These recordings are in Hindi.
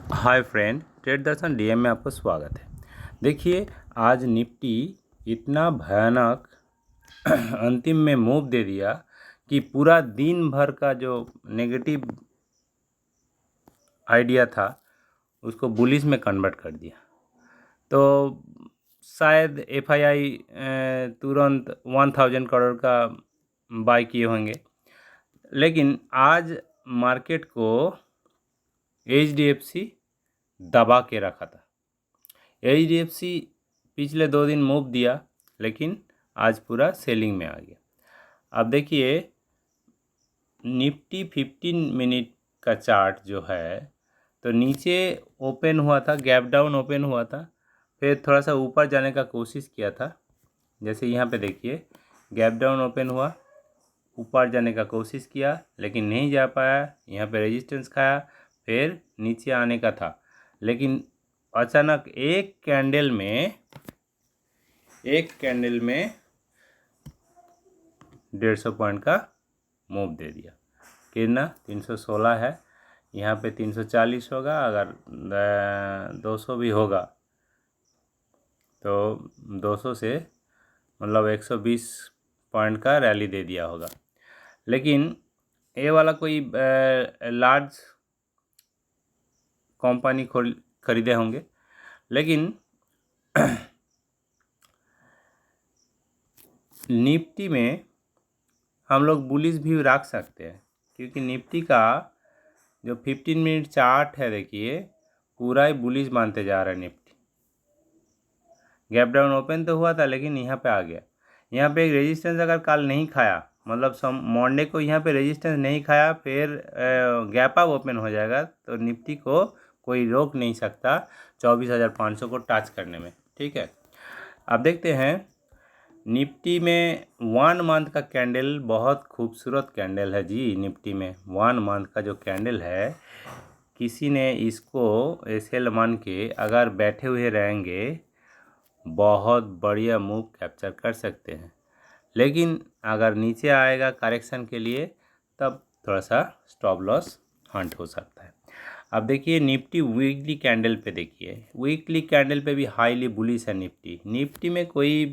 हाय फ्रेंड, ट्रेड दर्शन डीएम में आपका स्वागत है। देखिए, आज निफ्टी इतना भयानक अंतिम में मूव दे दिया कि पूरा दिन भर का जो नेगेटिव आइडिया था उसको बुलिश में कन्वर्ट कर दिया। तो शायद एफआईआई तुरंत 1000 करोड़ का बाय किए होंगे, लेकिन आज मार्केट को एचडीएफसी दबा के रखा था। एचडीएफसी पिछले 2 दिन मूव दिया, लेकिन आज पूरा सेलिंग में आ गया। अब देखिए, निफ्टी 15 मिनट का चार्ट जो है, तो नीचे ओपन हुआ था, गैप डाउन ओपन हुआ था, फिर थोड़ा सा ऊपर जाने का कोशिश किया था। जैसे यहाँ पे देखिए, गैप डाउन ओपन हुआ, ऊपर जाने का कोशिश किया लेकिन नहीं जा पाया। यहाँ पे रेजिस्टेंस खाया, फिर नीचे आने का था, लेकिन अचानक एक कैंडल में 150 पॉइंट का मूव दे दिया। कितना? 316 है, यहाँ पे 340 होगा। अगर 200 भी होगा तो 200 से मतलब 120 पॉइंट का रैली दे दिया होगा। लेकिन ये वाला कोई लार्ज कंपनी खरीदे होंगे, लेकिन निफ्टी में हम लोग बुलिश भी रख सकते हैं, क्योंकि निफ्टी का जो 15 मिनट चार्ट है, देखिए पूरा ही बुलिश मानते जा रहा है। निफ्टी गैप डाउन ओपन तो हुआ था, लेकिन यहाँ पे आ गया। यहाँ पे एक रेजिस्टेंस अगर कल नहीं खाया, मतलब मंडे को यहाँ पे रेजिस्टेंस नहीं खाया, फिर गैप अप ओपन हो जाएगा, तो निफ्टी को कोई रोक नहीं सकता 24,500 को टच करने में। ठीक है, अब देखते हैं निफ्टी में 1 मंथ का कैंडल बहुत खूबसूरत कैंडल है जी। निफ्टी में 1 मंथ का जो कैंडल है, किसी ने इसको एसएल मान के अगर बैठे हुए रहेंगे, बहुत बढ़िया मूव कैप्चर कर सकते हैं। लेकिन अगर नीचे आएगा करेक्शन के लिए, तब थोड़ा सा स्टॉप लॉस हंट हो सकता है। अब देखिए निफ्टी वीकली कैंडल पे, देखिए वीकली कैंडल पे भी हाईली बुलिश है निफ्टी में कोई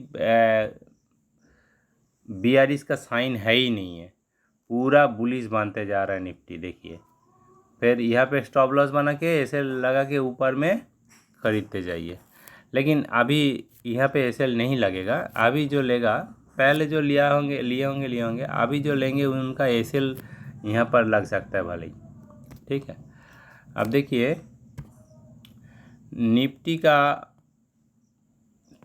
बीआरएस का साइन है ही नहीं है, पूरा बुलिश मानते जा रहा है निफ्टी। देखिए, फिर यहाँ पे स्टॉप लॉस बना के ऐसे लगा के ऊपर में खरीदते जाइए। लेकिन अभी यहाँ पे एसएल नहीं लगेगा। अभी जो लेगा, पहले जो लिए होंगे, अभी जो लेंगे उनका एसएल यहाँ पर लग सकता है भले ही। ठीक है, अब देखिए निफ्टी का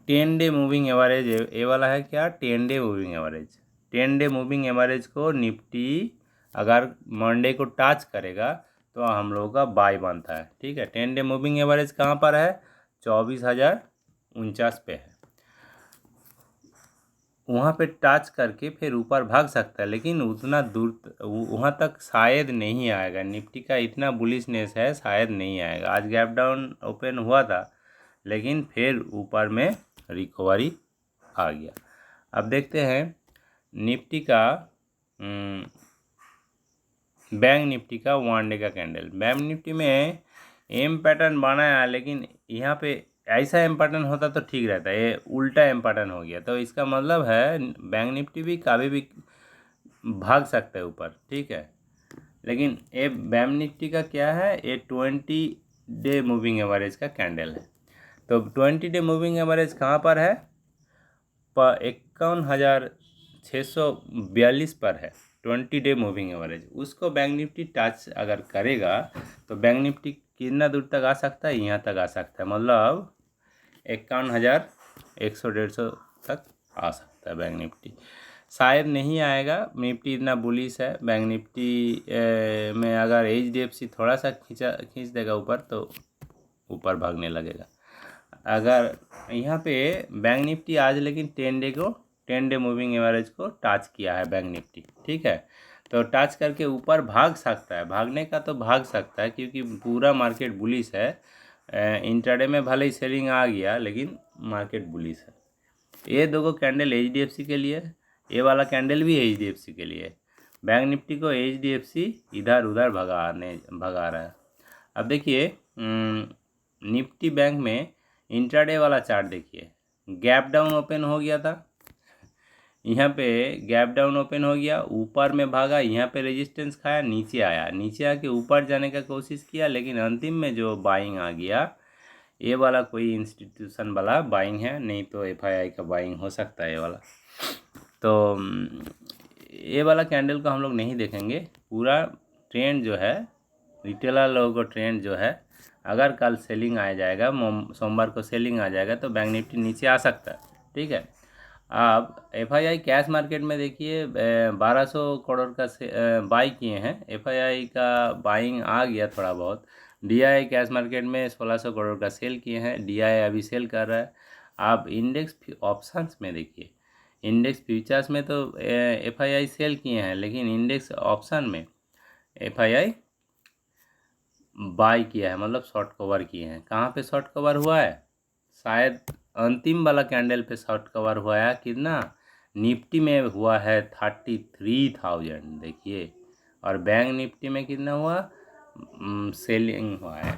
10 डे मूविंग एवरेज, ये वाला है क्या? 10 day moving average. 10 day moving average को निफ्टी अगर मंडे को टच करेगा तो हम लोगों का बाय बनता है। ठीक है, 10 डे मूविंग एवरेज कहाँ पर है? 24,049 पे है। वहाँ पे टच करके फिर ऊपर भाग सकता है, लेकिन उतना दूर वहाँ तक शायद नहीं आएगा। निफ्टी का इतना बुलिशनेस है, शायद नहीं आएगा। आज गैप डाउन ओपन हुआ था, लेकिन फिर ऊपर में रिकवरी आ गया। अब देखते हैं निफ्टी का बैंक निफ्टी का 1 डे का कैंडल। बैंक निफ्टी में एम पैटर्न बनाया, लेकिन यहाँ पे ऐसा एम पैटर्न होता तो ठीक रहता है, ये उल्टा एम पैटर्न हो गया। तो इसका मतलब है बैंक निफ्टी भी कभी भी भाग सकता है ऊपर। ठीक है, लेकिन ये बैंक निफ्टी का क्या है, ये 20 डे मूविंग एवरेज का कैंडल है। तो 20 डे मूविंग एवरेज कहाँ पर है? 51,642 पर है 20 डे मूविंग एवरेज। उसको बैंक निफ्टी टच अगर करेगा तो बैंक निफ्टी कितना दूर तक आ सकता है? यहाँ तक आ सकता है, मतलब 51,100-150 तक आ सकता है बैंक निफ्टी। शायद नहीं आएगा, निफ्टी इतना बुलिश है। बैंक निफ्टी में अगर एचडीएफसी थोड़ा सा खींच देगा ऊपर, तो ऊपर भागने लगेगा। अगर यहाँ पे बैंक निफ्टी आज लेकिन 10 डे मूविंग एवरेज को टच किया है बैंक निफ्टी। ठीक है, तो टच करके ऊपर भाग सकता है, भागने का तो भाग सकता है, क्योंकि पूरा मार्केट बुलिश है। इंट्राडे में भले ही सेलिंग आ गया, लेकिन मार्केट बुलिश है। ये दो कैंडल एचडीएफसी के लिए, ये वाला कैंडल भी एचडीएफसी के लिए। बैंक निफ्टी को एचडीएफसी इधर उधर भगा रहा है। अब देखिए निफ्टी बैंक में इंट्राडे वाला चार्ट देखिए, गैप डाउन ओपन हो गया था, यहाँ पे गैप डाउन ओपन हो गया, ऊपर में भागा, यहाँ पे रेजिस्टेंस खाया, नीचे आया, नीचे आके ऊपर जाने का कोशिश किया, लेकिन अंतिम में जो बाइंग आ गया, ये वाला कोई इंस्टीट्यूशन वाला बाइंग है, नहीं तो एफआईआई का बाइंग हो सकता है ये वाला। तो ये वाला कैंडल को हम लोग नहीं देखेंगे, पूरा ट्रेंड जो है, रिटेलर लोगों को ट्रेंड जो है, अगर कल सेलिंग आ जाएगा, सोमवार को सेलिंग आ जाएगा तो बैंक निफ्टी नीचे आ सकता है, ठीक है। अब एफआईआई कैश मार्केट में देखिए 1200 करोड़ का बाई किए हैं, एफआईआई का बाइंग आ गया थोड़ा बहुत। डीआई कैश मार्केट में 1600 करोड़ का सेल किए हैं, डीआई अभी सेल कर रहा है। आप इंडेक्स ऑप्शंस में देखिए, इंडेक्स फ्यूचर्स में तो एफआईआई सेल किए हैं, लेकिन इंडेक्स ऑप्शन में एफआईआई बाई किया है, मतलब शॉर्ट कवर किए हैं। कहाँ पे शॉर्ट कवर हुआ है? शायद अंतिम वाला कैंडल पे शॉर्ट कवर हुआ है, कितना? निफ्टी में हुआ है 33,000 देखिए, और बैंक निफ्टी में कितना हुआ? सेलिंग हुआ है,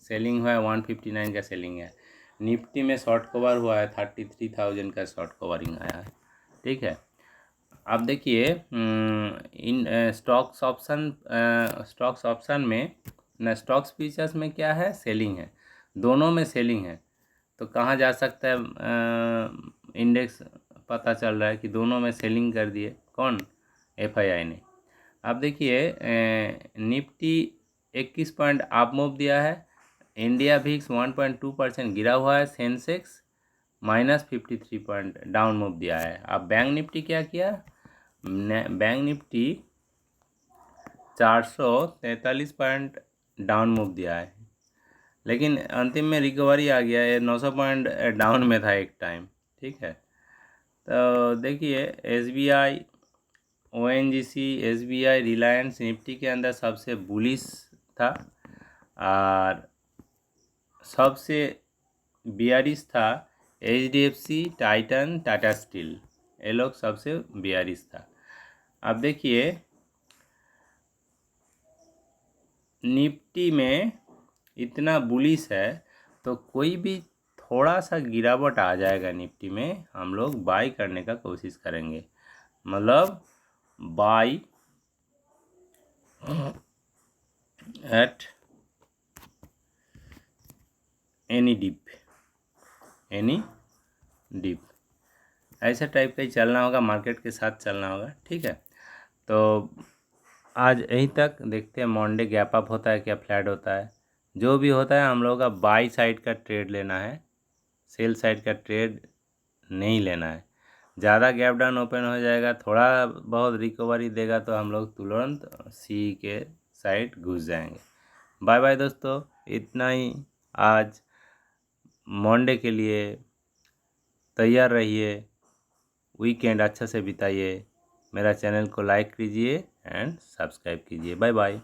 159 का सेलिंग है। निफ्टी में शॉर्ट कवर हुआ है 33,000 का शॉर्ट कवरिंग आया है, ठीक है। अब देखिए इन स्टॉक्स ऑप्शन में न, स्टॉक्स फीचर्स में क्या है? सेलिंग है, दोनों में सेलिंग है। तो कहाँ जा सकता है इंडेक्स? पता चल रहा है कि दोनों में सेलिंग कर दिए, कौन? एफआईआई ने। अब देखिए निफ्टी 21 पॉइंट अप मूव दिया है, इंडिया भिक्स 1.2% गिरा हुआ है, सेंसेक्स -53 पॉइंट डाउन मूव दिया है। अब बैंक निफ्टी क्या किया? Bank Nifty 443 point down move दिया है, लेकिन अंतिम में रिकवरी आ गया है, 900 पॉइंट डाउन में था एक टाइम, ठीक है। तो देखिए SBI, ONGC, SBI, Reliance Nifty के अंदर सबसे बुलिश था, और सबसे बियरिश था एचडीएफसी, टाइटन, टाटा स्टील, ये लोग सबसे बियरिश था। अब देखिए निफ्टी में इतना बुलिश है, तो कोई भी थोड़ा सा गिरावट आ जाएगा निफ्टी में, हम लोग बाई करने का कोशिश करेंगे, मतलब बाई एट एनी डिप, ऐसा टाइप का ही चलना होगा, मार्केट के साथ चलना होगा, ठीक है। तो आज यहीं तक, देखते हैं मंडे गैप अप होता है क्या फ्लैट होता है, जो भी होता है हम लोगों का बाई साइड का ट्रेड लेना है, सेल साइड का ट्रेड नहीं लेना है। ज़्यादा गैप डाउन ओपन हो जाएगा, थोड़ा बहुत रिकवरी देगा तो हम लोग तुरंत सी के साइड घुस जाएंगे। बाय बाय दोस्तों, इतना ही आज मंडे के लिए। तैयार रहिए, वीकेंड अच्छा से बिताइए, मेरा चैनल को लाइक कीजिए एंड सब्सक्राइब कीजिए। Bye bye.